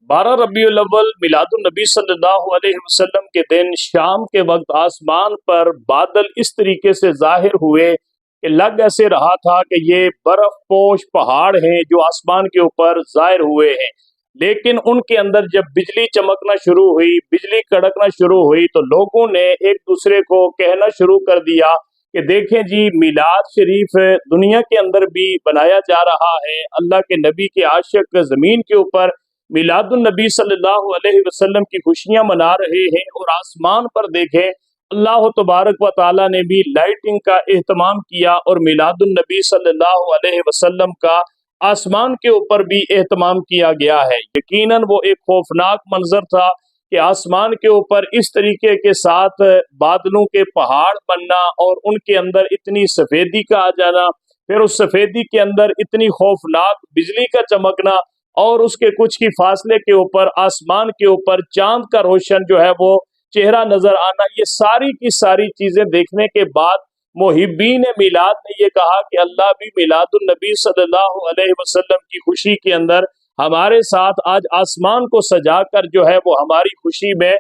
12 ربیع الاول میلاد النبی صلی اللہ علیہ وسلم کے دن شام کے وقت آسمان پر بادل اس طریقے سے ظاہر ہوئے کہ لگ ایسے رہا تھا کہ یہ برف پوش پہاڑ ہیں جو آسمان کے اوپر ظاہر ہوئے ہیں، لیکن ان کے اندر جب بجلی چمکنا شروع ہوئی، بجلی کڑکنا شروع ہوئی تو لوگوں نے ایک دوسرے کو کہنا شروع کر دیا کہ دیکھیں جی میلاد شریف دنیا کے اندر بھی بنایا جا رہا ہے، اللہ کے نبی کے عاشق زمین کے اوپر میلاد النبی صلی اللہ علیہ وسلم کی خوشیاں منا رہے ہیں، اور آسمان پر دیکھیں اللہ تبارک و تعالیٰ نے بھی لائٹنگ کا اہتمام کیا اور میلاد النبی صلی اللہ علیہ وسلم کا آسمان کے اوپر بھی اہتمام کیا گیا ہے۔ یقیناً وہ ایک خوفناک منظر تھا کہ آسمان کے اوپر اس طریقے کے ساتھ بادلوں کے پہاڑ بننا اور ان کے اندر اتنی سفیدی کا آ جانا، پھر اس سفیدی کے اندر اتنی خوفناک بجلی کا چمکنا، اور اس کے کچھ کی فاصلے کے اوپر آسمان کے اوپر چاند کا روشن جو ہے وہ چہرہ نظر آنا، یہ ساری کی ساری چیزیں دیکھنے کے بعد محبین میلاد نے یہ کہا کہ اللہ بھی میلاد النبی صلی اللہ علیہ وسلم کی خوشی کے اندر ہمارے ساتھ آج آسمان کو سجا کر جو ہے وہ ہماری خوشی میں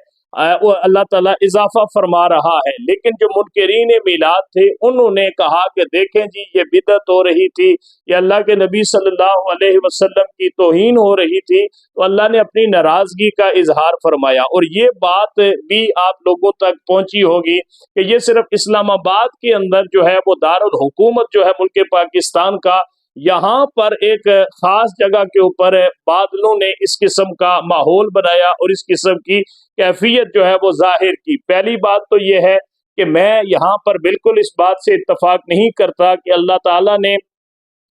وہ اللہ تعالیٰ اضافہ فرما رہا ہے۔ لیکن جو منکرین میلاد تھے انہوں نے کہا کہ دیکھیں جی یہ بدعت ہو رہی تھی، یہ اللہ کے نبی صلی اللہ علیہ وسلم کی توہین ہو رہی تھی، تو اللہ نے اپنی ناراضگی کا اظہار فرمایا۔ اور یہ بات بھی آپ لوگوں تک پہنچی ہوگی کہ یہ صرف اسلام آباد کے اندر جو ہے وہ دارالحکومت جو ہے ملک پاکستان کا، یہاں پر ایک خاص جگہ کے اوپر بادلوں نے اس قسم کا ماحول بنایا اور اس قسم کی کیفیت جو ہے وہ ظاہر کی۔ پہلی بات تو یہ ہے کہ میں یہاں پر بالکل اس بات سے اتفاق نہیں کرتا کہ اللہ تعالیٰ نے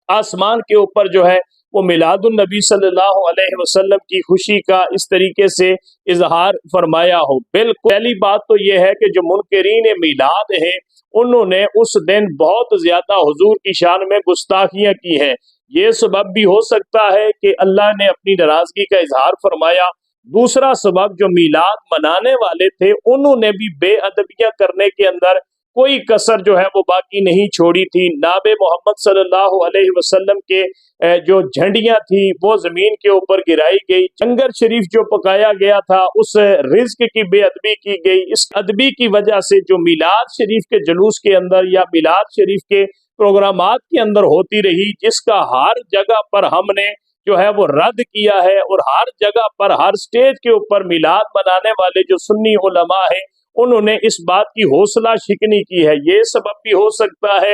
آسمان کے اوپر جو ہے وہ میلاد النبی صلی اللہ علیہ وسلم کی خوشی کا اس طریقے سے اظہار فرمایا ہو۔ بالکل پہلی بات تو یہ ہے کہ جو منکرین میلاد ہیں انہوں نے اس دن بہت زیادہ حضور کی شان میں گستاخیاں کی ہیں۔ یہ سبب بھی ہو سکتا ہے کہ اللہ نے اپنی ناراضگی کا اظہار فرمایا۔ دوسرا سبب جو میلاد منانے والے تھے انہوں نے بھی بے ادبیاں کرنے کے اندر کوئی کسر جو ہے وہ باقی نہیں چھوڑی تھی۔ ناب محمد صلی اللہ علیہ وسلم کے جو جھنڈیاں تھی وہ زمین کے اوپر گرائی گئی، لنگر شریف جو پکایا گیا تھا اس رزق کی بے ادبی کی گئی۔ اس ادبی کی وجہ سے جو میلاد شریف کے جلوس کے اندر یا میلاد شریف کے پروگرامات کے اندر ہوتی رہی، جس کا ہر جگہ پر ہم نے جو ہے وہ رد کیا ہے، اور ہر جگہ پر ہر سٹیج کے اوپر میلاد منانے والے جو سنی علماء ہیں انہوں نے اس بات کی حوصلہ شکنی کی ہے۔ یہ سبب بھی ہو سکتا ہے